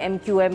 MQM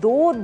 2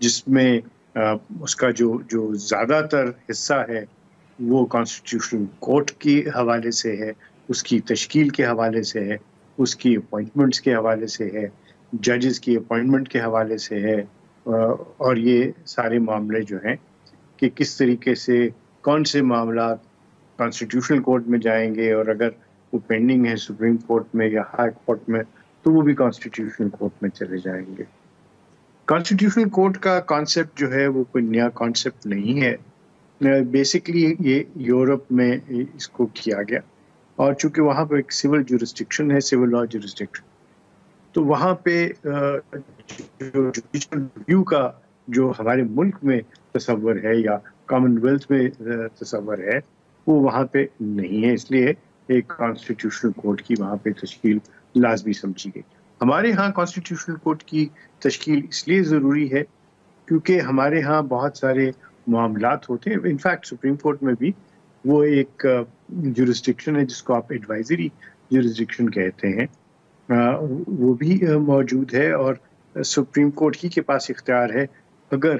جس میں اس کا جو زیادہ تر حصہ ہے وہ کانسٹیٹیوشنل کورٹ کے حوالے سے ہے، اس کی تشکیل کے حوالے سے ہے، اس کی اپوائنٹمنٹس کے حوالے سے ہے، ججز کی اپوائنٹمنٹ کے حوالے سے ہے، اور یہ سارے معاملے جو ہیں کہ کس طریقے سے کون سے معاملات کانسٹیٹیوشنل کورٹ میں جائیں گے، اور اگر وہ پینڈنگ ہے سپریم کورٹ میں یا ہائی کورٹ میں تو وہ بھی کانسٹیٹیوشنل کورٹ میں چلے جائیں گے۔ کانسٹیٹیوشنل کورٹ کا کانسیپٹ جو ہے وہ کوئی نیا کانسیپٹ نہیں ہے، بیسکلی یہ یورپ میں اس کو کیا گیا، اور چونکہ وہاں پہ ایک سول جورسڈکشن ہے، سول لا جورسڈکشن، تو وہاں پہ جو جوڈیشل ریویو کا جو ہمارے ملک میں تصور ہے یا کامن ویلتھ میں تصور ہے وہ وہاں پہ نہیں ہے، اس لیے ایک کانسٹیٹیوشنل کورٹ کی وہاں پہ تشکیل لازمی سمجھی گئی۔ ہمارے ہاں کانسٹیٹیوشنل کورٹ کی تشکیل اس لیے ضروری ہے کیونکہ ہمارے ہاں بہت سارے معاملات ہوتے ہیں، انفیکٹ سپریم کورٹ میں بھی وہ ایک جورسڈکشن ہے جس کو آپ ایڈوائزری جورسڈکشن کہتے ہیں، وہ بھی موجود ہے، اور سپریم کورٹ ہی کے پاس اختیار ہے اگر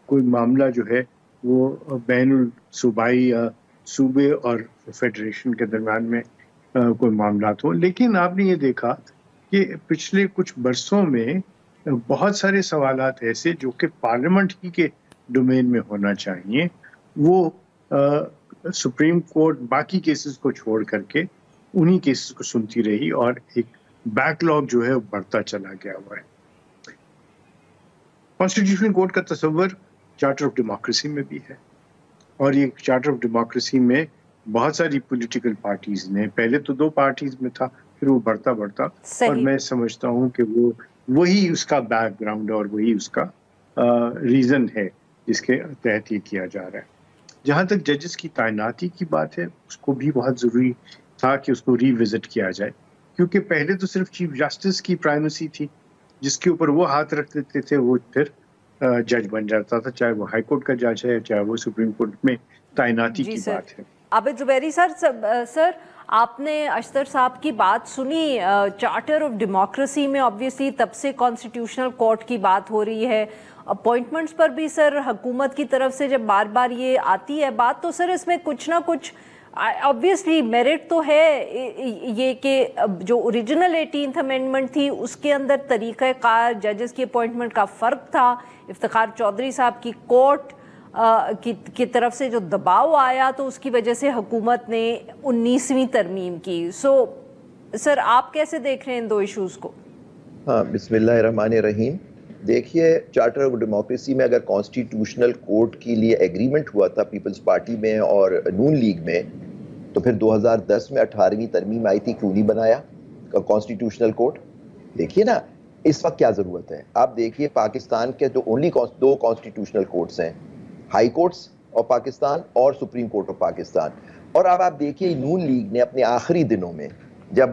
کوئی معاملہ جو ہے وہ بین الصوبائی یا صوبے اور فیڈریشن کے درمیان میں کوئی معاملات ہوں۔ لیکن آپ نے یہ دیکھا کہ پچھلے کچھ برسوں میں بہت سارے سوالات ایسے جو کہ پارلیمنٹ ہی کے ڈومین میں ہونا چاہیے، وہ سپریم کورٹ باقی کیسز کو چھوڑ کر کے انہی کیسز کو سنتی رہی، اور ایک بیک لاگ جو ہے بڑھتا چلا گیا ہوا ہے۔ کانسٹیٹیوشن کورٹ کا تصور چارٹر آف ڈیموکریسی میں بھی ہے، اور یہ چارٹر آف ڈیموکریسی میں بہت ساری پولیٹیکل پارٹیز نے، پہلے تو 2 پارٹیز میں تھا، پھر وہ بڑھتا اور میں سمجھتا ہوں کہ وہی اس کا بیک گراؤنڈ اور وہی اس کا ریزن ہے جس کے تحت یہ کیا جا رہا ہے۔ جہاں تک ججز کی تعیناتی کی بات ہے، اس کو بھی بہت ضروری تھا کہ اس کو ری وزٹ کیا جائے، کیونکہ پہلے تو صرف چیف جسٹس کی پرائمیسی تھی، جس کے اوپر وہ ہاتھ رکھ دیتے تھے وہ پھر جج بن جاتا تھا، چاہے وہ ہائی کورٹ کا جج ہے چاہے وہ سپریم کورٹ میں تعیناتی کی بات ہے۔ عابد زبیری سر آپ نے اشتر صاحب کی بات سنی، چارٹر آف ڈیموکریسی میں آبویسلی تب سے کانسٹیٹیوشنل کورٹ کی بات ہو رہی ہے، اپوائنٹمنٹس پر بھی سر حکومت کی طرف سے جب بار بار یہ آتی ہے بات تو سر اس میں کچھ نہ کچھ آبویسلی میرٹ تو ہے، یہ کہ جو اوریجنل 18th امینڈمنٹ تھی اس کے اندر طریقہ کار ججز کی اپوائنٹمنٹ کا فرق تھا، افتخار چودھری صاحب کی کورٹ کی طرف سے جو دباؤ آیا تو اس کی وجہ سے حکومت نے 19ویں ترمیم کی۔ سر آپ کیسے دیکھ رہے ہیں ان 2 ایشوز کو؟ ہاں، بسم اللہ الرحمن الرحیم۔ دیکھیے، چارٹر آف ڈیموکریسی میں اگر کانسٹیٹیوشنل کورٹ کے لیے ایگریمنٹ ہوا تھا پیپلز پارٹی میں اور نون لیگ میں، تو پھر 2010 میں 18ویں ترمیم آئی تھی، کیوں نہیں بنایا کانسٹیٹیوشنل کورٹ؟ دیکھیے نا اس وقت کیا ضرورت ہے۔ آپ دیکھیے پاکستان کے جو اونلی 2 کانسٹیٹیوشنل کورٹس ہیں، ہائی کورٹس آف پاکستان اور سپریم کورٹ آف پاکستان، اور اب آپ دیکھیے نون لیگ نے اپنے آخری دنوں میں جب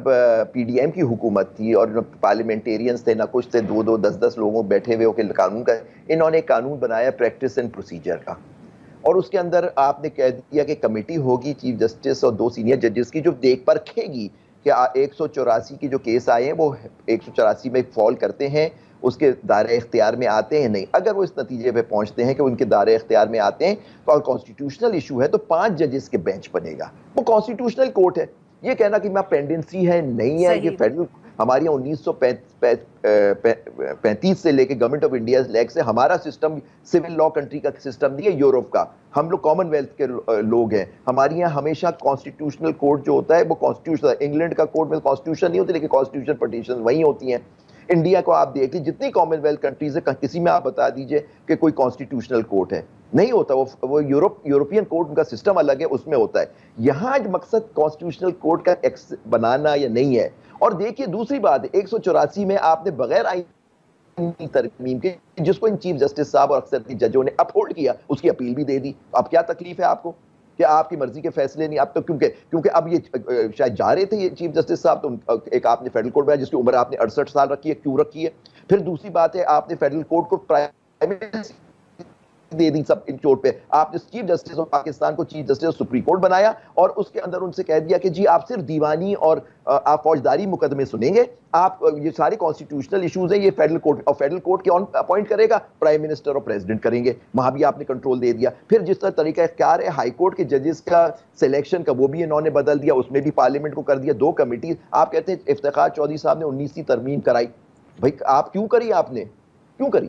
پی ڈی ایم کی حکومت تھی اور پارلیمنٹیرینز تھے، نہ کچھ تھے، 2 10 لوگوں بیٹھے ہوئے ہو کے قانون کا، انہوں نے ایک قانون بنایا پریکٹس اینڈ پروسیجر کا، اور اس کے اندر آپ نے کہہ دیا کہ کمیٹی ہوگی چیف جسٹس اور 2 سینئر ججز کی جو دیکھ پرکھے گی کہ 184 کی جو کیس آئے ہیں وہ 184 میں فال کرتے ہیں، اس کے دائرہ اختیار میں آتے ہیں نہیں۔ اگر وہ اس نتیجے پہ پہنچتے ہیں کہ ان کے دائرہ اختیار میں آتے ہیں تو اور کانسٹیٹیوشنل ایشو ہے تو 5 ججز کے بینچ بنے گا، وہ کانسٹیٹیوشنل کورٹ ہے۔ یہ کہنا کہ پینڈنسی ہے نہیں ہے، یہ فیڈرل ہمارے یہاں 1935 سے لے کے گورنمنٹ آف انڈیا لیگ سے ہمارا سسٹم سول لا کنٹری کا سسٹم نہیں ہے، یورپ کا، ہم لوگ کامن ویلتھ کے لوگ ہیں، ہمارے یہاں ہمیشہ کانسٹیٹیوشنل کورٹ جو ہوتا ہے وہ کانسٹیٹیوشنل، انگلینڈ کا کورٹ میں کانسٹیٹیوشن نہیں ہوتی لیکن کانسٹیٹیوشن پٹیشن وہیں ہوتی ہیں۔ انڈیا کو آپ دیکھ لیجیے جتنی کامن ویلتھ کنٹریز ہے کسی میں آپ بتا دیجئے کہ کوئی کانسٹیٹیوشنل کورٹ ہے، نہیں ہوتا، وہ یورپین کورٹ کا سسٹم الگ ہے، اس میں ہوتا ہے۔ یہاں مقصد کانسٹیٹیوشنل کورٹ کا بنانا یا نہیں ہے۔ اور دیکھیے دوسری بات ہے، 184 میں آپ نے بغیر آئینی ترمیم کے جس کو ان چیف جسٹس صاحب اور اکثر ججوں نے اپہولڈ کیا، اس کی اپیل بھی دے دی۔ اب کیا تکلیف ہے آپ کو کہ آپ کی مرضی کے فیصلے نہیں، اب تو کیونکہ اب یہ شاید جا رہے تھے یہ چیف جسٹس صاحب، تو ایک آپ نے فیڈرل کورٹ میں جس کی عمر آپ نے 68 سال رکھی ہے، کیوں رکھی ہے؟ پھر دوسری بات ہے آپ نے فیڈرل کورٹ کو دے دی سب ان چوٹ پہ. آپ نے چیف جسٹس آف پاکستان کو chief justice of supreme court بنایا اور اس کے اندر ان سے کہہ دیا کہ جی آپ صرف دیوانی اور آپ فوجداری مقدمے سنیں گے, آپ یہ سارے کانسٹیٹیوشنل ایشوز ہیں یہ فیڈرل کورٹ کے اپوائنٹ کرے گا, پرائم منسٹر اور پریزیڈنٹ کریں گے. وہاں بھی آپ نے کنٹرول دے دیا. پھر جس طرح طریقہ اختیار ہے ہائی کورٹ کے ججز کا سلیکشن کا وہ بھی انہوں نے بدل دیا, اس میں بھی پارلیمنٹ کو کر دیا 2 کمیٹیز. آپ کہتے ہیں افتخار چودھری صاحب نے 19ویں ترمیم کرائی, بھائی آپ کیوں کری, آپ نے کیوں کری؟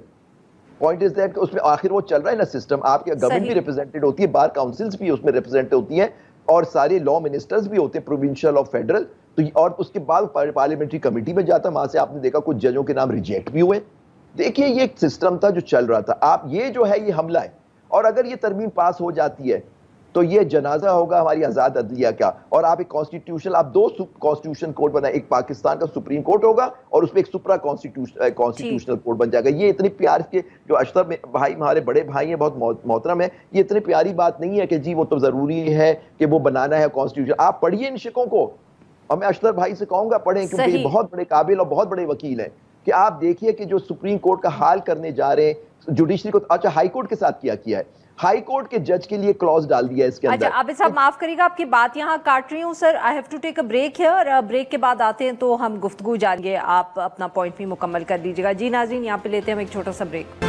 پوائنٹ از دیٹ کہ اس میں آخر وہ چل رہا ہے نا سسٹم, آپ کی گورنمنٹ بھی ریپرزینٹڈ ہوتی ہے, بار کاؤنسلز بھی اس میں ریپرزینٹ ہوتی ہیں اور سارے لا منسٹرز بھی ہوتے ہیں پروونشل اور فیڈرل. تو اور اس کے بعد پارلیمنٹری کمیٹی میں جاتا, وہاں سے آپ نے دیکھا کچھ ججوں کے نام ریجیکٹ بھی ہوئے. دیکھیے یہ ایک سسٹم تھا جو چل رہا تھا. آپ یہ جو ہے یہ حملہ ہے, اور اگر یہ ترمیم پاس ہو جاتی ہے تو یہ جنازہ ہوگا ہماری آزاد عدلیہ کا. اور آپ ایک کانسٹیٹیوشن, آپ 2 کانسٹیٹیوشن کورٹ بنائے, ایک پاکستان کا سپریم کورٹ ہوگا اور اس میں ایک سپرا کانسٹیٹیوشنل کورٹ بن جائے گا. یہ اتنی پیار کے جو اشرف بھائی ہمارے بڑے بھائی ہیں, بہت محترم ہے, یہ اتنی پیاری بات نہیں ہے کہ جی وہ تو ضروری ہے کہ وہ بنانا ہے کانسٹیٹیوشن. آپ پڑھیے ان شکوں کو, اور میں اشرف بھائی سے کہوں گا پڑھیں کیونکہ یہ بہت بڑے قابل اور بہت بڑے وکیل ہیں, کہ آپ دیکھیے کہ جو سپریم کورٹ کا حال کرنے جا رہے ہیں جوڈیشری کو. اچھا ہائی کورٹ کے ساتھ کیا ہے, ہائی کورٹ کے جج کے لیے کلوز ڈال دیا ہے اس کے اندر. اچھا عابد صاحب معاف کریے گا, آپ کی بات یہاں کاٹ رہی ہوں sir, I have to take a break here. Break کے بعد آتے ہیں تو ہم گفتگو جاری گے, آپ اپنا پوائنٹ بھی مکمل کر لیجیے گا. جی ناظرین یہاں پہ لیتے ہیں ہم ایک چھوٹا سا بریک.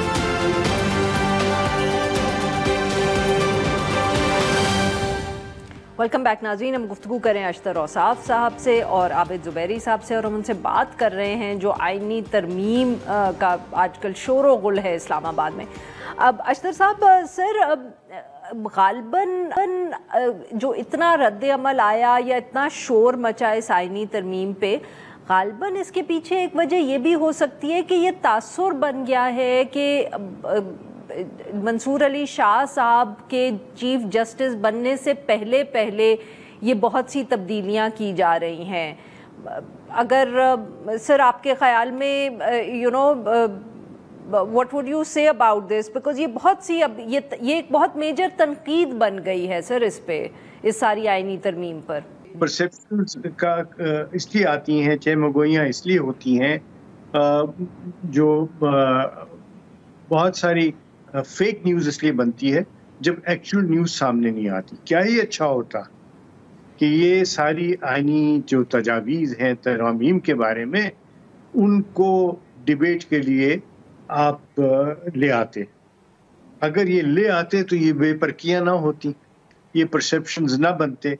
ویلکم بیک ناظرین, ہم گفتگو کریں اشتر اوصاف صاحب سے اور عابد زبیری صاحب سے, اور ہم ان سے بات کر رہے ہیں جو آئینی ترمیم کا آج کل شور و غل ہے اسلام آباد میں. اب اشتر صاحب سر, غالباً جو اتنا رد عمل آیا یا اتنا شور مچا اس آئینی ترمیم پہ, غالباً اس کے پیچھے ایک وجہ یہ بھی ہو سکتی ہے کہ یہ تاثر بن گیا ہے کہ منصور علی شاہ صاحب کے چیف جسٹس بننے سے پہلے یہ بہت سی تبدیلیاں کی جا رہی ہیں. اگر سر آپ کے خیال میں what would you say about this, because یہ بہت سی اب یہ ایک بہت میجر تنقید بن گئی ہے سر اس پہ, اس ساری آئینی ترمیم پر. پرسیپشنز کا اس لیے آتی ہیں, چہ مگوئیاں اس لیے ہوتی ہیں, جو بہت ساری فیک نیوز اس لیے بنتی ہے جب ایکچوئل نیوز سامنے نہیں آتی. کیا ہی اچھا ہوتا کہ یہ ساری آئینی جو تجاویز ہیں ترامیم کے بارے میں, ان کو ڈیبیٹ کے لیے آپ لے آتے. اگر یہ لے آتے تو یہ بے پرکیاں نہ ہوتی, یہ پرسیپشنز نہ بنتے.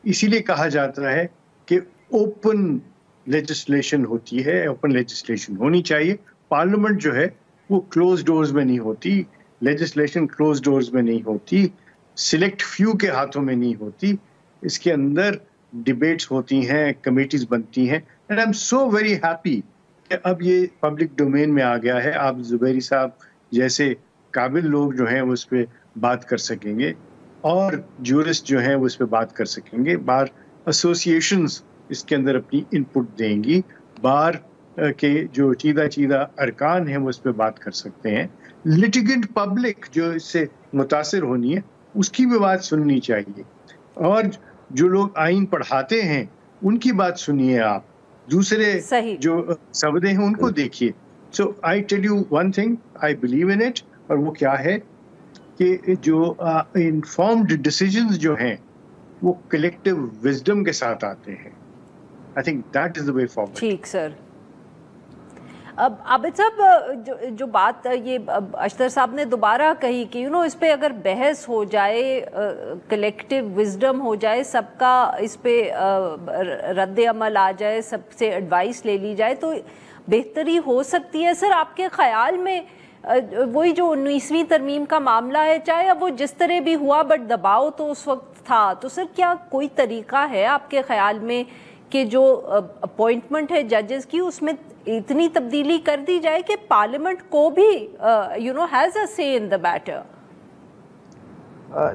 اسی لیے کہا جاتا ہے کہ اوپن لیجسلیشن ہوتی ہے, اوپن لیجسلیشن ہونی چاہیے. پارلیمنٹ جو ہے وہ کلوز ڈورز میں نہیں ہوتی, لیجسلیشن کلوز ڈورز میں نہیں ہوتی, سلیکٹ فیو کے ہاتھوں میں نہیں ہوتی. اس کے اندر ڈیبیٹس ہوتی ہیں, کمیٹیز بنتی ہیں. And I am so very happy کہ اب یہ پبلک ڈومین میں آ گیا ہے. آپ زبیری صاحب جیسے قابل لوگ جو ہیں وہ اس پہ بات کر سکیں گے, اور جورسٹ جو ہیں وہ اس پہ بات کر سکیں گے. بار ایسوسیشنز اس کے اندر اپنی ان پٹ دیں گی, بار کے جو چیدہ ارکان ہیں وہ اس پہ بات کر سکتے ہیں. لٹیگنٹ پبلک جو اس سے متاثر ہونی ہے اس کی بھی بات سننی چاہیے, اور جو لوگ آئین پڑھاتے ہیں ان کی بات سنیے آپ, دوسرے جو سودے ہیں ان کو دیکھیے. So I tell you one thing, I believe in it, اور وہ کیا ہے کہ جو انفارمڈ ڈیسیجنز جو ہیں وہ کلیکٹیو وزڈم کے ساتھ آتے ہیں. I think that is the way forward. ٹھیک سر. اب عابد صاحب جو بات یہ اشتر صاحب نے دوبارہ کہی کہ اس پہ اگر بحث ہو جائے, کلیکٹیو وزڈم ہو جائے, سب کا اس پہ رد عمل آ جائے, سب سے ایڈوائس لے لی جائے تو بہتری ہو سکتی ہے. سر آپ کے خیال میں وہی جو 19ویں ترمیم کا معاملہ ہے, چاہے اب وہ جس طرح بھی ہوا بٹ دباؤ تو اس وقت تھا, تو سر کیا کوئی طریقہ ہے آپ کے خیال میں کہ جو اپوائنٹمنٹ ہے ججز کی اس میں اتنی تبدیلی کر دی جائے کہ پارلیمنٹ کو بھی ہیز اے سے ان دی میٹر؟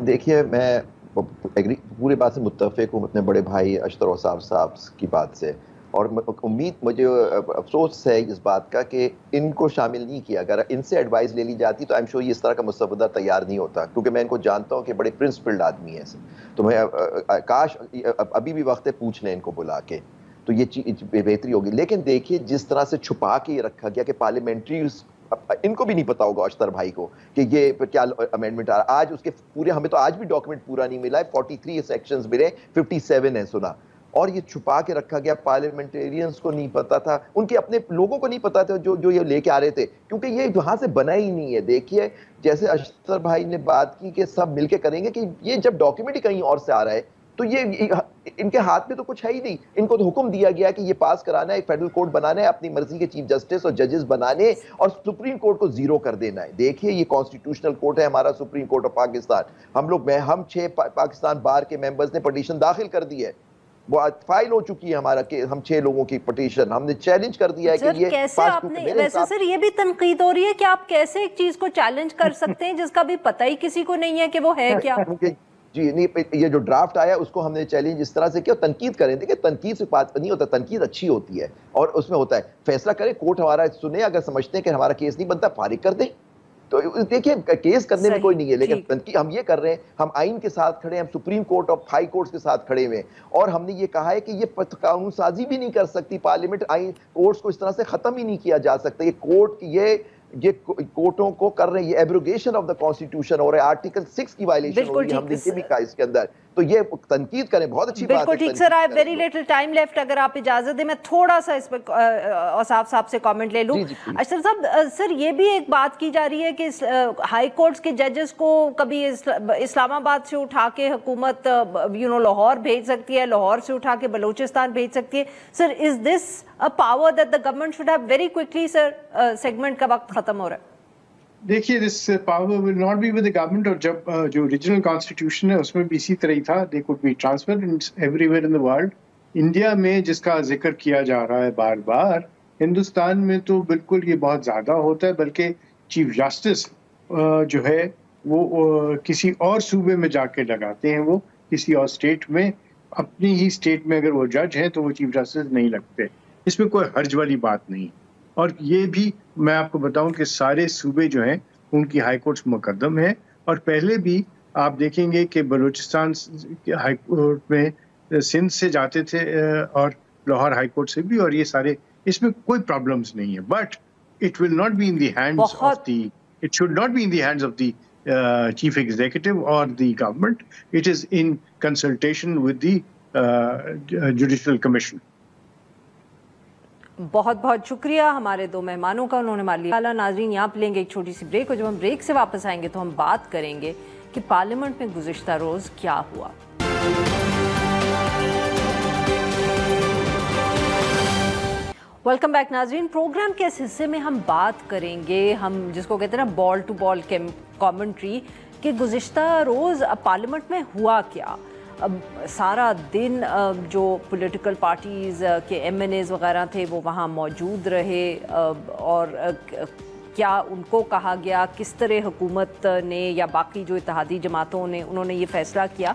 دیکھیے میں پورے بات سے متفق ہوں اپنے بڑے بھائی اشتر اوصاف صاحب کی بات سے, اور امید مجھے افسوس ہے اس بات کا کہ ان کو شامل نہیں کیا. اگر ان سے ایڈوائز لے لی جاتی تو آئی ایم شیور یہ اس طرح کا مسودہ تیار نہیں ہوتا, کیونکہ میں ان کو جانتا ہوں کہ بڑے پرنسپلڈ آدمی ہیں. تو میں کاش ابھی بھی وقت ہے پوچھ لیں ان کو بلا کے, تو یہ چیز بہتری ہوگی. لیکن دیکھیے جس طرح سے چھپا کے یہ رکھا گیا کہ پارلیمنٹری ان کو بھی نہیں پتا ہوگا اشتر بھائی کو کہ یہ کیا امینڈمنٹ آ رہا. آج اس کے پورے ہمیں تو آج بھی ڈاکومنٹ پورا نہیں ملا ہے. 43 سیکشنز ملے, 57 ہیں سنا, اور یہ چھپا کے رکھا گیا. پارلیمنٹیرینز کو نہیں پتا تھا, ان کے اپنے لوگوں کو نہیں پتا تھا جو یہ لے کے آ رہے تھے, کیونکہ یہ وہاں سے بنا ہی نہیں ہے. دیکھیے جیسے اشتر بھائی نے بات کی کہ سب مل کے کریں گے, کہ یہ جب ڈاکیومنٹ ہی کہیں اور سے آ رہا ہے تو یہ ان کے ہاتھ میں تو کچھ ہے ہی نہیں. ان کو تو حکم دیا گیا کہ یہ پاس کرانا ہے, فیڈرل کورٹ بنانا ہے, اپنی مرضی کے چیف جسٹس اور ججز بنانے, اور سپریم کورٹ کو زیرو کر دینا ہے. دیکھیے یہ کانسٹیٹیوشنل کورٹ ہے ہمارا, سپریم کورٹ آف پاکستان. ہم 6 پاکستان بار کے ممبرز نے پٹیشن داخل کر دی ہے, وہ فائل ہو چکی ہے ہمارا, کہ ہم 6 لوگوں کی پٹیشن ہم نے چیلنج کر دیا ہے کہ یہ کیسے آپ نے, ویسے سر یہ بھی تنقید ہو رہی ہے کہ آپ کیسے ایک چیز کو چیلنج کر سکتے ہیں جس کا بھی پتہ ہی کسی کو نہیں ہے کہ وہ ہے کیا. جی نہیں, یہ جو ڈرافٹ آیا اس کو ہم نے چیلنج اس طرح سے کیا, تنقید کریں. دیکھیں تنقید سے بات نہیں ہوتا, تنقید اچھی ہوتی ہے اور اس میں ہوتا ہے فیصلہ کریں, کورٹ ہمارا سنے, اگر سمجھتے ہیں کہ ہمارا کیس نہیں بنتا فارغ کر دیں. تو دیکھیے کیس کرنے میں کوئی نہیں ہے, لیکن ہم یہ کر رہے ہیں, ہم آئین کے ساتھ کھڑے ہیں, ہم سپریم کورٹ اور ہائی کورٹس کے ساتھ کھڑے ہوئے ہیں, اور ہم نے یہ کہا ہے کہ یہ قانون سازی بھی نہیں کر سکتی پارلیمنٹ. آئین کورٹس کو اس طرح سے ختم ہی نہیں کیا جا سکتا. یہ کورٹ یہ کورٹوں کو کر رہے ہیں, یہ ایبروگیشن آف دا کانسٹیٹیوشن ہو رہا ہے, آرٹیکل 6 کی وائلیشن ہو رہی ہے, ہم نے یہ بھی کہا اس کے اندر. تو یہ تنقید کریں, بہت اچھی بات ہے. بالکل ٹھیک sir, I have very little time left, اگر آپ اجازت دیں میں تھوڑا سا اس پہ اوصاف صاحب سے کامنٹ لے لوں. اشرف صاحب, سر یہ بھی ایک بات کی جا رہی ہے کہ ہائی کورٹس کے ججز کو کبھی اسلام آباد سے اٹھا کے حکومت لاہور بھیج سکتی ہے, لاہور سے اٹھا کے بلوچستان بھیج سکتی ہے. سر از دس a power that the government should have very quickly, sir? Segment کا وقت ختم ہو رہا ہے. دیکھیے this power will not be with the government, اور جب جو اوریجنل کانسٹیٹیوشن ہے اس میں بھی اسی طرح ہی تھا, they could be transferred everywhere in the world. India میں جس کا ذکر کیا جا رہا ہے بار بار, ہندوستان میں تو بالکل یہ بہت زیادہ ہوتا ہے, بلکہ چیف جسٹس جو ہے وہ کسی اور صوبے میں جا کے لگاتے ہیں, وہ کسی اور اسٹیٹ میں, اپنی ہی اسٹیٹ میں اگر وہ جج ہیں تو وہ چیف جسٹس نہیں لگتے. اس میں کوئی حرج والی بات نہیں. اور یہ بھی میں آپ کو بتاؤں کہ سارے صوبے جو ہیں ان کی ہائی کورٹس مقدم ہیں, اور پہلے بھی آپ دیکھیں گے کہ بلوچستان ہائی کورٹ میں سندھ سے جاتے تھے اور لاہور ہائی کورٹ سے بھی, اور یہ سارے, اس میں کوئی پرابلمز نہیں ہے. But it will not be in the hands of the, it should not be in the hands of the chief executive اور the government. It is in consultation with the judicial commission. بہت بہت شکریہ ہمارے 2 مہمانوں کا, انہوں نے ہمارے لیے. ناظرین یہاں پہ لیں گے ایک چھوٹی سی بریک, اور جب ہم بریک سے واپس آئیں گے تو ہم بات کریں گے کہ پارلیمنٹ میں گزشتہ روز کیا ہوا. ویلکم بیک ناظرین. پروگرام کے اس حصے میں ہم بات کریں گے, ہم جس کو کہتے ہیں نا بال ٹو بال کامنٹری, کہ گزشتہ روز پارلیمنٹ میں ہوا کیا. سارا دن جو پولیٹیکل پارٹیز کے ایم این ایز وغیرہ تھے وہ وہاں موجود رہے, اور کیا ان کو کہا گیا, کس طرح حکومت نے یا باقی جو اتحادی جماعتوں نے انہوں نے یہ فیصلہ کیا.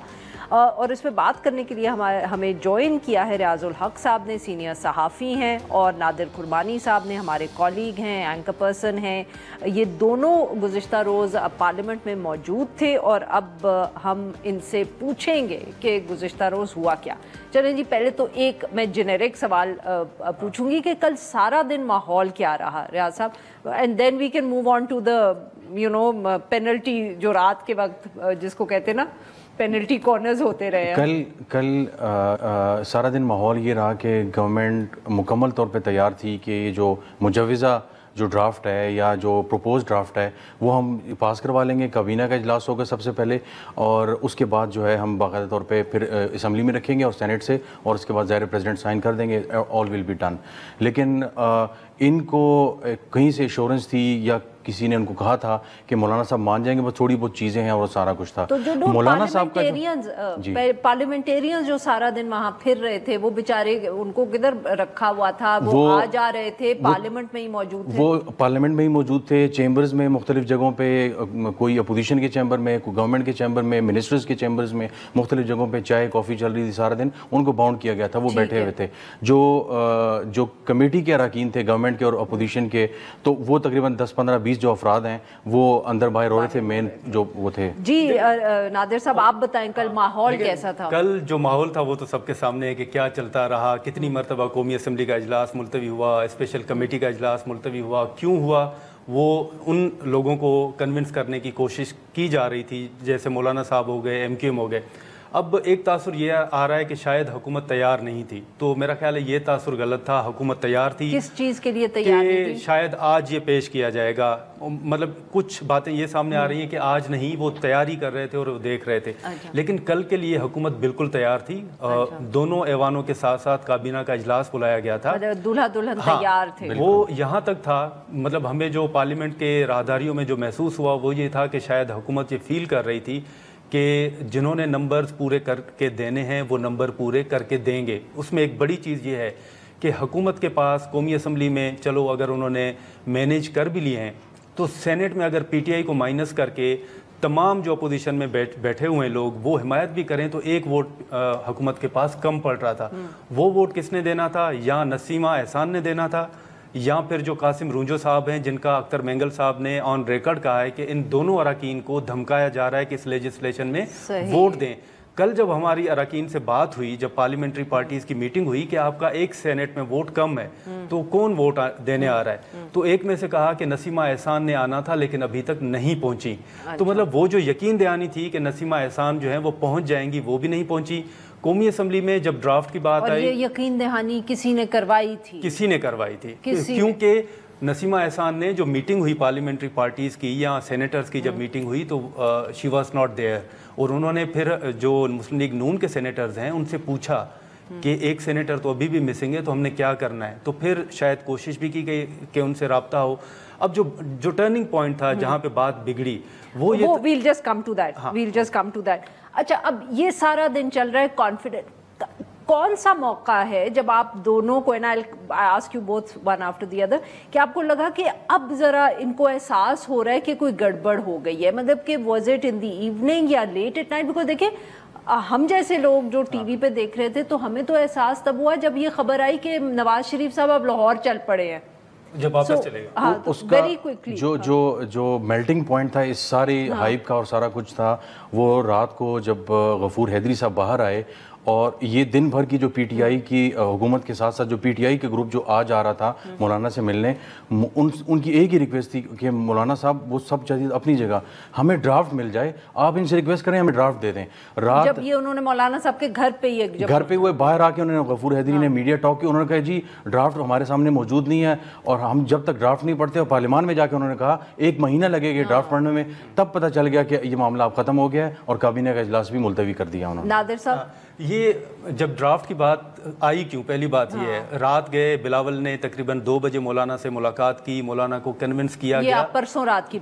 اور اس پہ بات کرنے کے لیے ہمیں جوائن کیا ہے ریاض الحق صاحب نے, سینئر صحافی ہیں, اور نادر قربانی صاحب نے, ہمارے کالیگ ہیں, اینکر پرسن ہیں. یہ دونوں گزشتہ روز پارلیمنٹ میں موجود تھے, اور اب ہم ان سے پوچھیں گے کہ گزشتہ روز ہوا کیا. چلیں جی, پہلے تو ایک میں جنیرک سوال پوچھوں گی کہ کل سارا دن ماحول کیا رہا Riyaz Sahab, and then we can move on to the penalty, جو رات کے وقت جس کو کہتے ہیں نا پینلٹی کارنرز ہوتے رہے ہیں. کل سارا دن ماحول یہ رہا کہ گورنمنٹ مکمل طور پہ تیار تھی کہ یہ جو مجوزہ جو ڈرافٹ ہے یا جو پروپوز ڈرافٹ ہے وہ ہم پاس کروا لیں گے. کابینہ کا اجلاس ہوگا سب سے پہلے, اور اس کے بعد جو ہے ہم باقاعدہ طور پہ پھر اسمبلی میں رکھیں گے اور سینٹ سے, اور اس کے بعد ظاہر پریزیڈنٹ سائن کر دیں گے, آل ول بی ڈن. لیکن ان کو کہیں سے ایشورنس تھی یا کسی نے ان کو کہا تھا کہ مولانا صاحب مان جائیں گے, بس تھوڑی بہت چیزیں ہیں اور سارا کچھ تھا. تو جو مولانا صاحب کا پارلیمنٹیرینز جو سارا دن وہاں پھر رہے تھے, وہ بیچارے ان کو کدھر رکھا ہوا تھا, وہ آ جا رہے تھے, پارلیمنٹ میں ہی موجود تھے, وہ پارلیمنٹ میں ہی موجود تھے, چیمبرز میں مختلف جگہوں پہ, کوئی اپوزیشن کے چیمبر میں, کوئی گورنمنٹ کے چیمبر میں, منسٹرز کے چیمبرز میں, مختلف جگہوں پہ چائے کافی چل رہی تھی سارا دن. ان کو باؤنڈ کیا گیا تھا, وہ بیٹھے ہوئے تھے. جو کمیٹی کے اراکین تھے گورنمنٹ کے اور اپوزیشن کے, تو وہ تقریباً 10-15-20 جو افراد ہیں وہ اندر باہر ہو رہے تھے, مین جو وہ تھے. جی نادر صاحب آپ بتائیں کل ماحول کیسا تھا؟ کل جو ماحول تھا وہ تو سب کے سامنے ہے کہ کیا چلتا رہا, کتنی مرتبہ قومی اسمبلی کا اجلاس ملتوی ہوا, اسپیشل کمیٹی کا اجلاس ملتوی ہوا, کیوں ہوا, وہ ان لوگوں کو کنونس کرنے کی کوشش کی جا رہی تھی، جیسے مولانا صاحب ہو گئے، MQM ہو گئے. اب ایک تاثر یہ آ رہا ہے کہ شاید حکومت تیار نہیں تھی، تو میرا خیال ہے یہ تاثر غلط تھا. حکومت تیار تھی. کس چیز کے لیے تیار کہ شاید آج یہ پیش کیا جائے گا. مطلب کچھ باتیں یہ سامنے آ رہی ہیں کہ آج نہیں، وہ تیاری کر رہے تھے اور وہ دیکھ رہے تھے. لیکن کل کے لیے حکومت بالکل تیار تھی. دونوں ایوانوں کے ساتھ ساتھ کابینہ کا اجلاس بلایا گیا تھا. دولہا دلہن تیار تھے. وہ یہاں تک تھا، مطلب ہمیں جو پارلیمنٹ کے راہداریوں میں جو محسوس ہوا وہ یہ تھا کہ شاید حکومت یہ فیل کر رہی تھی کہ جنہوں نے نمبرز پورے کر کے دینے ہیں وہ نمبر پورے کر کے دیں گے. اس میں ایک بڑی چیز یہ ہے کہ حکومت کے پاس قومی اسمبلی میں چلو اگر انہوں نے مینیج کر بھی لیے ہیں تو سینٹ میں اگر PTI کو مائنس کر کے تمام جو اپوزیشن میں بیٹھے ہوئے لوگ وہ حمایت بھی کریں تو ایک ووٹ حکومت کے پاس کم پڑ رہا تھا. وہ ووٹ کس نے دینا تھا؟ یا نسیمہ احسان نے دینا تھا، یا پھر جو قاسم رونجو صاحب ہیں جن کا اختر مینگل صاحب نے آن ریکارڈ کہا ہے کہ ان دونوں اراکین کو دھمکایا جا رہا ہے کہ اس لیجسلیشن میں ووٹ دیں. کل جب ہماری اراکین سے بات ہوئی، جب پارلیمنٹری پارٹیز کی میٹنگ ہوئی کہ آپ کا ایک سینٹ میں ووٹ کم ہے تو کون ووٹ دینے آ رہا ہے، تو ایک میں سے کہا کہ نسیمہ احسان نے آنا تھا لیکن ابھی تک نہیں پہنچی. تو مطلب وہ جو یقین دہانی تھی کہ نسیمہ احسان جو ہیں وہ پہنچ جائیں گی وہ بھی نہیں پہنچی. قومی اسمبلی میں جب ڈرافٹ کی بات آئی، یہ یقین دہانی کسی نے کروائی تھی کیونکہ نسیمہ احسان نے جو میٹنگ ہوئی پارلیمنٹری پارٹیز کی یا سینیٹرز کی جب میٹنگ ہوئی تو شی واز ناٹ دیئر. اور انہوں نے پھر جو مسلم لیگ نون کے سینیٹرز ہیں ان سے پوچھا کہ ایک سینیٹر تو ابھی بھی مسنگ ہے تو ہم نے کیا کرنا ہے. تو پھر شاید کوشش بھی کی گئی کہ ان سے رابطہ ہو. اب جو ٹرننگ پوائنٹ تھا جہاں پہ بات بگڑی وہ we'll just come to that. اچھا، اب یہ سارا دن چل رہا ہے کانفیڈنٹ. کون سا موقع ہے جب آپ دونوں کو I ask you both one after the other کہ آپ کو لگا کہ اب ذرا ان کو احساس ہو رہا ہے کہ کوئی گڑبڑ ہو گئی ہے؟ مطلب کہ was it in the evening یا late at night؟ بیکاز دیکھیں ہم جیسے لوگ جو ٹی وی پہ دیکھ رہے تھے تو ہمیں تو احساس تب ہوا جب یہ خبر آئی کہ نواز شریف صاحب اب لاہور چل پڑے ہیں، جب واپس چلے گا. اس کا جو میلٹنگ پوائنٹ تھا اس ساری ہائپ کا اور سارا کچھ تھا وہ رات کو جب غفور حیدری صاحب باہر آئے اور یہ دن بھر کی جو PTI کی حکومت کے ساتھ ساتھ جو PTI کے گروپ جو آج آ رہا تھا مولانا سے ملنے، ان کی ایک ہی ریکویسٹ تھی کہ مولانا صاحب وہ سب چیز اپنی جگہ، ہمیں ڈرافٹ مل جائے، آپ ان سے ریکویسٹ کریں ہمیں ڈرافٹ دے دیں. رات جب یہ انہوں نے مولانا صاحب کے گھر پہ ہوئے باہر آ کے انہوں نے غفور حیدری نے میڈیا ٹاک کی، انہوں نے کہا جی ڈرافٹ ہمارے سامنے موجود نہیں ہے اور ہم جب تک ڈرافٹ نہیں پڑھتے. اور پارلیمان میں جا کے انہوں نے کہا 1 مہینہ لگے گا ڈرافٹ پڑھنے میں. تب پتہ چل گیا کہ یہ معاملہ اب ختم ہو گیا ہے اور کابینہ کا اجلاس بھی ملتوی کر دیا انہوں نے. نادر صاحب، یہ جب ڈرافٹ کی بات آئی کیوں، پہلی بات یہ ہے رات گئے، بلاول نے تقریباً 2 بجے مولانا سے ملاقات کی، مولانا کو کنونس کیا گیا. پرسوں رات کی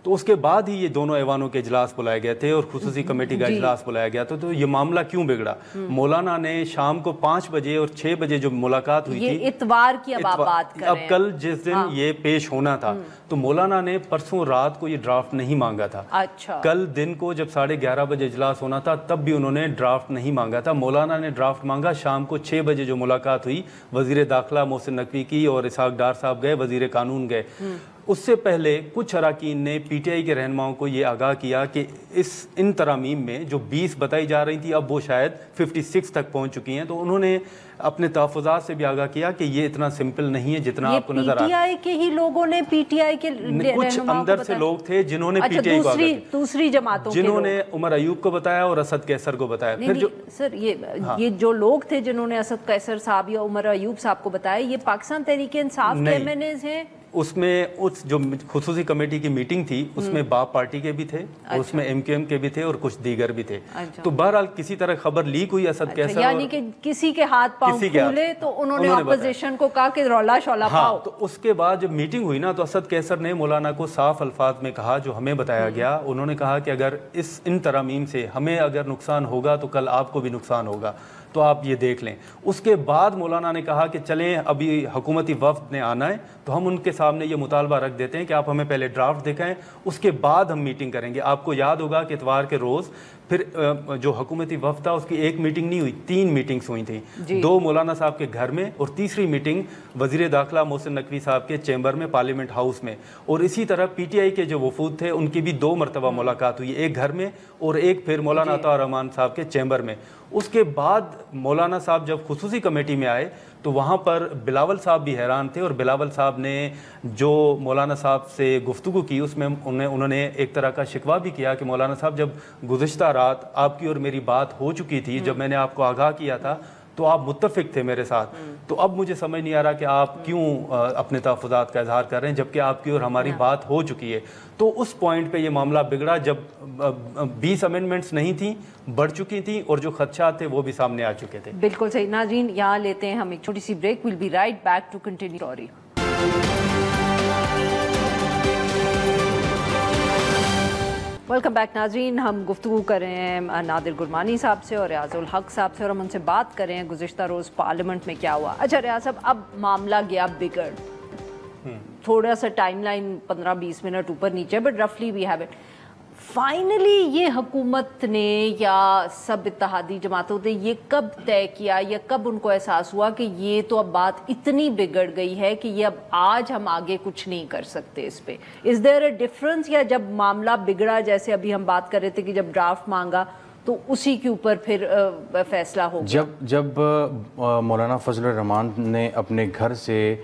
تو اس کے بعد ہی یہ دونوں ایوانوں کے اجلاس بلائے گئے تھے اور خصوصی کمیٹی کا اجلاس بلایا گیا تھا. تو یہ معاملہ کیوں بگڑا؟ مولانا نے شام کو 5 بجے اور 6 بجے جو ملاقات ہوئی تھی اتوار کی اب بات کر رہے ہیں، اب کل جس دن یہ پیش ہونا تھا تو مولانا نے پرسوں رات کو یہ ڈرافٹ نہیں مانگا تھا. کل دن کو جب 11:30 بجے اجلاس ہونا تھا تب بھی انہوں نے ڈرافٹ نہیں مانگا تھا. مولانا نے ڈرافٹ مانگا شام کو 6 بجے جو ملاقات ہوئی وزیر داخلہ محسن نقوی کی اور اسحاق ڈار صاحب گئے، وزیر قانون گئے. اس سے پہلے کچھ اراکین نے PTI کے رہنماؤں کو یہ آگاہ کیا کہ ان ترامیم میں جو 20 بتائی جا رہی تھی اب وہ شاید 56 تک پہنچ چکی ہیں. تو انہوں نے اپنے تحفظات سے بھی آگاہ کیا کہ یہ اتنا سمپل نہیں ہے جتنا آپ کو نظر آ رہا ہے. PTI کے ہی لوگوں نے PTI کے کچھ اندر سے لوگ تھے جنہوں نے PTI کو آگاہ دوسری جماعتوں جنہوں نے عمر ایوب کو بتایا اور اسد کیسر کو بتایا. پھر جو سر یہ جو لوگ تھے جنہوں نے اسد کیسر صاحب یا عمر ایوب صاحب کو بتایا، یہ پاکستان تحریک انصاف کے MNAs ہیں. اس میں جو خصوصی کمیٹی کی میٹنگ تھی اس میں باپ پارٹی کے بھی تھے اور اس میں MQM کے بھی تھے اور کچھ دیگر بھی تھے. تو بہرحال کسی طرح خبر لیک ہوئی اسد کیسر، یعنی کہ کسی کے ہاتھ پاؤں کھولے تو انہوں نے اپوزیشن کو کہا کہ رولا شولا پاؤ. تو اس کے بعد جب میٹنگ ہوئی نا تو اسد کیسر نے مولانا کو صاف الفاظ میں کہا جو ہمیں بتایا گیا. انہوں نے کہا کہ اگر ان ترامیم سے ہمیں اگر نقصان ہوگا تو کل آپ کو بھی نقصان ہوگا، تو آپ یہ دیکھ لیں. اس کے بعد مولانا نے کہا کہ چلیں ابھی حکومتی وفد نے آنا ہے تو ہم ان کے سامنے یہ مطالبہ رکھ دیتے ہیں کہ آپ ہمیں پہلے ڈرافٹ دکھائیں، اس کے بعد ہم میٹنگ کریں گے. آپ کو یاد ہوگا کہ اتوار کے روز پھر جو حکومتی وفد تھا اس کی ایک میٹنگ نہیں ہوئی, 3 میٹنگز ہوئی تھیں, 2 مولانا صاحب کے گھر میں اور تیسری میٹنگ وزیر داخلہ محسن نقوی صاحب کے چیمبر میں پارلیمنٹ ہاؤس میں. اور اسی طرح پی ٹی آئی کے جو وفود تھے ان کی بھی 2 مرتبہ ملاقات ہوئی, ایک گھر میں اور ایک پھر مولانا عطا الرحمان صاحب کے چیمبر میں. اس کے بعد مولانا صاحب جب خصوصی کمیٹی میں آئے تو وہاں پر بلاول صاحب بھی حیران تھے, اور بلاول صاحب نے جو مولانا صاحب سے گفتگو کی اس میں انہوں نے ایک طرح کا شکوہ بھی کیا کہ مولانا صاحب جب گزشتہ رات آپ کی اور میری بات ہو چکی تھی, جب میں نے آپ کو آگاہ کیا تھا تو آپ متفق تھے میرے ساتھ, تو اب مجھے سمجھ نہیں آ رہا کہ آپ کیوں اپنے تحفظات کا اظہار کر رہے ہیں جبکہ آپ کی اور ہماری بات ہو چکی ہے. تو اس پوائنٹ پہ یہ معاملہ بگڑا جب 20 امینڈمنٹس نہیں تھیں, بڑھ چکی تھیں, اور جو خدشات تھے وہ بھی سامنے آ چکے تھے. بالکل صحیح. ناظرین یہاں لیتے ہیں ہم ایک چھوٹی سی break. We'll be right back to continue story. Welcome back ناظرین. ہم گفتگو کر رہے ہیں نادر گرمانی صاحب سے اور ریاض الحق صاحب سے, اور ہم ان سے بات کر رہے ہیں گزشتہ روز پارلیمنٹ میں کیا ہوا. اچھا ریاض صاحب, اب معاملہ گیا بگڑ, تھوڑا سا ٹائم لائن 15-20 منٹ اوپر نیچے, بٹ رفلی وی ہیو اٹ. فائنلی یہ حکومت نے یا سب اتحادی جماعتوں نے یہ کب طے کیا یا کب ان کو احساس ہوا کہ یہ تو اب بات اتنی بگڑ گئی ہے کہ یہ اب آج ہم آگے کچھ نہیں کر سکتے اس پہ؟ از دیر اے ڈفرنس, یا جب معاملہ بگڑا جیسے ابھی ہم بات کر رہے تھے کہ جب ڈرافٹ مانگا تو اسی کے اوپر پھر فیصلہ ہو گیا؟ جب مولانا فضل الرحمان نے اپنے گھر سے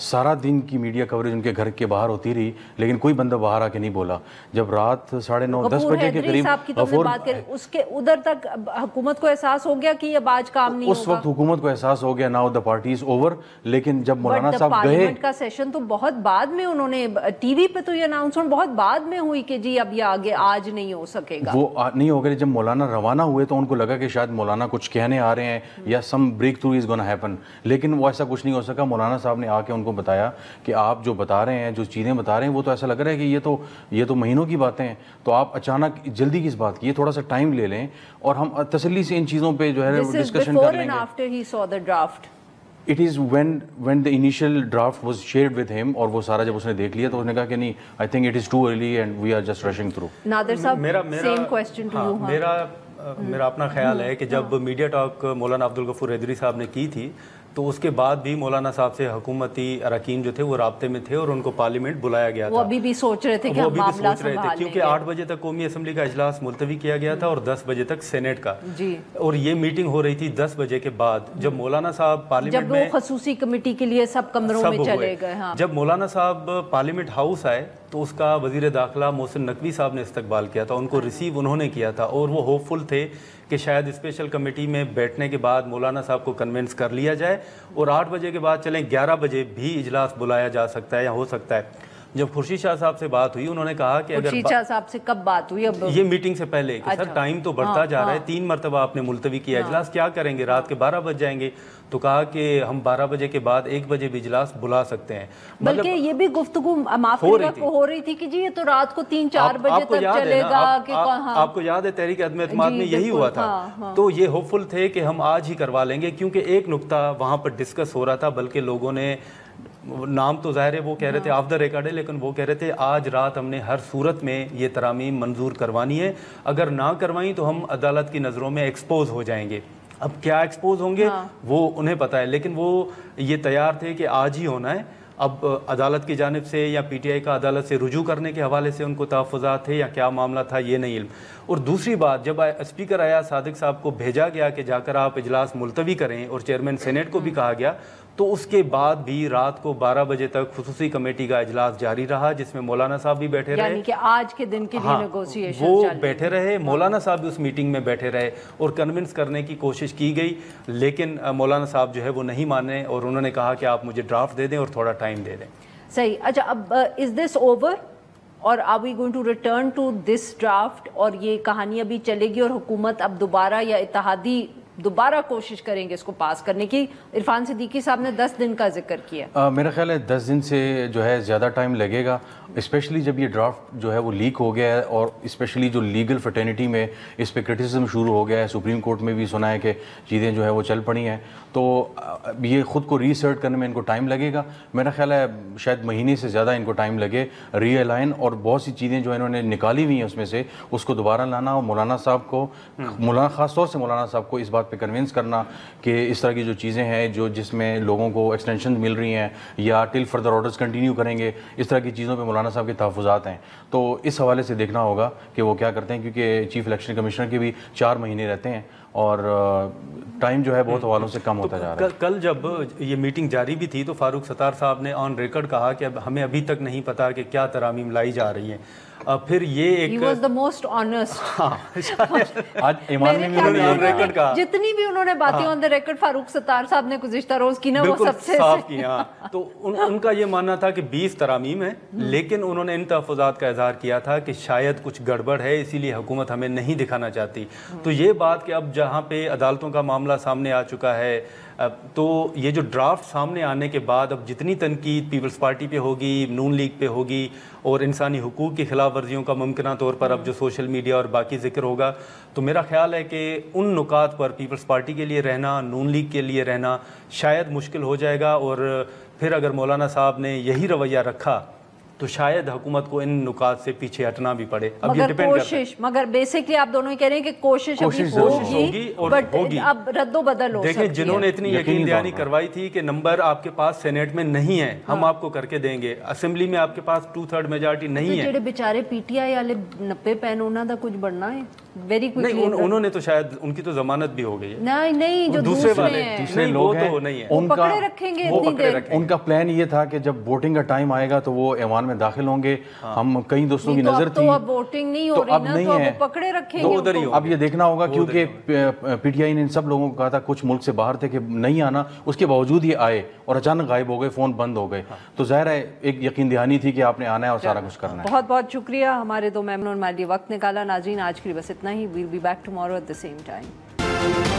سارا دن کی میڈیا کوریج ان کے گھر کے باہر ہوتی رہی لیکن کوئی بندہ باہر آ کے نہیں بولا. جب رات 9:30-10 بجے کے قریب اس کے ادھر تک حکومت کو احساس ہو گیا کہ اب آج کام نہیں ہوگا. اس وقت حکومت کو احساس ہو گیا now the party is over. لیکن جب مولانا صاحب گئے, پارلیمنٹ کا سیشن تو بہت بعد میں انہوں نے ٹی وی پہ تو یہ اناؤنسمنٹ بہت بعد میں ہوئی کہ جی اب یہ آگے آج نہیں ہو سکے گا, وہ نہیں ہوگا. جب مولانا روانہ ہوئے تو ان کو لگا کہ شاید مولانا کچھ کہنے آ رہے ہیں یا some breakthrough is gonna happen, لیکن وہ ایسا کچھ نہیں ہو سکا. مولانا صاحب نے آ کے ان کو بتایا کہ آپ جو بتا رہے ہیں, جو چیزیں بتا رہے ہیں, وہ تو ایسا لگ رہا ہے کہ یہ تو مہینوں کی باتیں ہیں, تو آپ اچانک جلدی کس بات کی, یہ تھوڑا سا ٹائم لے لیں اور ہم تسلی سے ان چیزوں پہ جو ہے ڈسکشن کر لیں گے. It is when the initial draft was shared with him اور وہ سارا جب اس نے دیکھ لیا تو اس نے کہا کہ نہیں, I think it is too early and we are just rushing through. نادر صاحب, same question to you. میرا اپنا خیال ہے کہ جب میڈیا ٹاک مولانا عبدالغفور حیدری صاحب نے کی تھی تو اس کے بعد بھی مولانا صاحب سے حکومتی اراکین جو تھے وہ رابطے میں تھے اور ان کو پارلیمنٹ بلایا گیا تھا. وہ ابھی بھی سوچ رہے تھے کہ ہم معاملہ سنبھال لیں گے, کیونکہ 8 بجے تک قومی اسمبلی کا اجلاس ملتوی کیا گیا تھا اور 10 بجے تک سینیٹ کا, اور یہ میٹنگ ہو رہی تھی 10 بجے کے بعد. جب مولانا صاحب پارلیمنٹ میں, جب وہ خصوصی کمیٹی کے لیے سب کمروں میں چلے گئے, جب مولانا صاحب پارلیمنٹ ہاؤس آئے تو اس کا وزیر داخلہ محسن نقوی صاحب نے استقبال کیا تھا, ان کو ریسیو انہوں نے کیا تھا, اور وہ ہوپ فل تھے کہ شاید اسپیشل کمیٹی میں بیٹھنے کے بعد مولانا صاحب کو کنونس کر لیا جائے اور 8 بجے کے بعد چلیں 11 بجے بھی اجلاس بلایا جا سکتا ہے یا ہو سکتا ہے. جب خورشید شاہ صاحب سے بات ہوئی انہوں نے کہا کہ اگر خورشید شاہ صاحب سے کب بات ہوئی؟ اب یہ میٹنگ سے پہلے کہ سر ٹائم تو بڑھتا جا رہا ہے, 3 مرتبہ آپ نے ملتوی کیا اجلاس, کیا کریں گے, رات کے 12 بج جائیں گے. تو کہا کہ ہم 12 بجے کے بعد 1 بجے بھی اجلاس بلا سکتے ہیں. بلکہ یہ بھی گفتگو ہو رہی تھی کہ جی یہ تو رات کو 3-4 بجے تک چلے گا. آپ کو یاد ہے تحریک عدم اعتماد میں یہی ہوا تھا, تو یہ ہوپ فل تھے کہ ہم آج ہی کروا لیں گے, کیونکہ ایک نقطہ وہاں پر ڈسکس ہو رہا تھا, بلکہ لوگوں نے نام تو ظاہر ہے وہ کہہ رہے تھے آف دا ریکارڈ ہے, لیکن وہ کہہ رہے تھے آج رات ہم نے ہر صورت میں یہ ترامیم منظور کروانی ہے, اگر نہ کروائیں تو ہم عدالت کی نظروں میں ایکسپوز ہو جائیں گے. اب کیا ایکسپوز ہوں گے وہ انہیں پتہ ہے, لیکن وہ یہ تیار تھے کہ آج ہی ہونا ہے. اب عدالت کی جانب سے یا پی ٹی آئی کا عدالت سے رجوع کرنے کے حوالے سے ان کو تحفظات تھے یا کیا معاملہ تھا یہ نہیں علم. اور دوسری بات, جب اسپیکر ایاز صادق صاحب کو بھیجا گیا کہ جا کر آپ اجلاس ملتوی کریں اور چیئرمین سینیٹ کو بھی کہا گیا, تو اس کے بعد بھی رات کو 12 بجے تک خصوصی کمیٹی کا اجلاس جاری رہا جس میں مولانا صاحب بھی بیٹھے رہے, یعنی کہ آج کے دن کے لیے نیگوسیشن وہ بیٹھے رہے, مولانا صاحب بھی اس میٹنگ میں بیٹھے رہے اور کنونس کرنے کی کوشش کی گئی, لیکن مولانا صاحب جو ہے وہ نہیں مانے اور انہوں نے کہا کہ آپ مجھے ڈرافٹ دے دیں اور تھوڑا ٹائم دے دیں. صحیح. اچھا, اب is this over or are we going to return to this draft, اور یہ کہانی ابھی چلے گی اور حکومت اب دوبارہ یا اتحادی دوبارہ کوشش کریں گے اس کو پاس کرنے کی؟ عرفان صدیقی صاحب نے 10 دن کا ذکر کیا. میرا خیال ہے 10 دن سے جو ہے زیادہ ٹائم لگے گا, اسپیشلی جب یہ ڈرافٹ جو ہے وہ لیک ہو گیا ہے, اور اسپیشلی جو لیگل فرٹرنیٹی میں اس پہ کرٹیسزم شروع ہو گیا ہے, سپریم کورٹ میں بھی سنا ہے کہ چیزیں جو ہے وہ چل پڑی ہیں, تو یہ خود کو ریسرٹ کرنے میں ان کو ٹائم لگے گا. میرا خیال ہے شاید مہینے سے زیادہ ان کو ٹائم لگے ری الائن, اور بہت سی چیزیں جو انہوں نے نکالی ہوئی ہیں اس میں سے اس کو دوبارہ لانا, اور مولانا صاحب کو, مولانا خاص طور سے مولانا صاحب کو اس بات پہ کنونس کرنا کہ اس طرح کی جو چیزیں ہیں جو جس میں لوگوں کو ایکسٹینشن مل رہی ہیں یا ٹل فردر آرڈرز کنٹینیو کریں گے, اس طرح کی چیزوں پہ مولانا صاحب کے تحفظات ہیں. تو اس حوالے سے دیکھنا ہوگا کہ وہ کیا کرتے ہیں, کیونکہ چیف الیکشن کمشنر کے بھی 4 مہینے رہتے ہیں اور ٹائم جو ہے بہت حوالوں سے کم ہوتا جا رہا ہے. کل جب یہ میٹنگ جاری بھی تھی تو فاروق ستار صاحب نے آن ریکارڈ کہا کہ ہمیں ابھی تک نہیں پتا کہ کیا ترامیم لائی جا رہی ہیں. پھر یہ ایک He was the most honest. آج ایمان میں بھی انہوں نے آن ریکارڈ کہا, جتنی بھی انہوں نے باتیں آن دا ریکارڈ فاروق ستار صاحب نے گزشتہ روز کی نا وہ سب سے صاف کی. ہاں, تو ان کا یہ ماننا تھا کہ 20 ترامیم ہیں, لیکن انہوں نے ان تحفظات کا اظہار کیا تھا کہ شاید کچھ گڑبڑ ہے, اسی لیے حکومت ہمیں نہیں دکھانا چاہتی. تو یہ بات کہ اب جہاں پہ عدالتوں کا معاملہ سامنے آ چکا ہے, تو یہ جو ڈرافٹ سامنے آنے کے بعد اب جتنی تنقید پیپلز پارٹی پہ ہوگی, نون لیگ پہ ہوگی, اور انسانی حقوق کی خلاف ورزیوں کا ممکنہ طور پر اب جو سوشل میڈیا اور باقی ذکر ہوگا, تو میرا خیال ہے کہ ان نکات پر پیپلز پارٹی کے لیے رہنا, نون لیگ کے لیے رہنا شاید مشکل ہو جائے گا. اور پھر اگر مولانا صاحب نے یہی رویہ رکھا تو شاید حکومت کو ان نکات سے پیچھے ہٹنا بھی پڑے. اب یہ ڈیپینڈ کرتا ہے. مگر بیسکلی آپ دونوں ہی کہہ رہے ہیں کہ کوشش ہوگی بٹ اب رد و بدل ہو سکتی ہے. دیکھیں جنہوں نے اتنی یقین دہانی کروائی تھی کہ نمبر آپ کے پاس سینیٹ میں نہیں ہے, ہم آپ کو کر کے دیں گے, اسمبلی میں آپ کے پاس 2/3 میجارٹی نہیں ہے. جڑے بیچارے پی ٹی آئی والے 90 پین انہاں دا کچھ بڑھنا ہے ویری کوئکلی. انہوں نے تو شاید ان کی تو ضمانت بھی ہو گئی ہے. نہیں جو دوسرے لوگ ہیں ان کا رکھیں گے اتنی دیر. ان کا پلان یہ تھا کہ جب ووٹنگ کا ٹائم آئے گا تو وہ ایوان میں داخل ہوں گے. ہم کئی دوستوں کی نظر تھی تو اب ووٹنگ نہیں ہو رہی نا, تو اب وہ پکڑے رکھیں گے. اب یہ دیکھنا ہوگا کیونکہ پی ٹی آئی نے ان سب لوگوں کو کہا تھا, کچھ ملک سے باہر تھے کہ نہیں آنا, اس کے باوجود یہ آئے اور اچانک غائب ہو گئے, فون بند ہو گئے. تو ظاہر ہے ایک یقین دہانی تھی کہ آپ نے آنا ہے اور سارا کچھ کرنا ہے. بہت بہت شکریہ ہمارے 2 مہمانوں نے ہمارے لیے وقت نکالا. ناظرین آج کے لیے بس اتنا ہی. We'll be back tomorrow at the same time.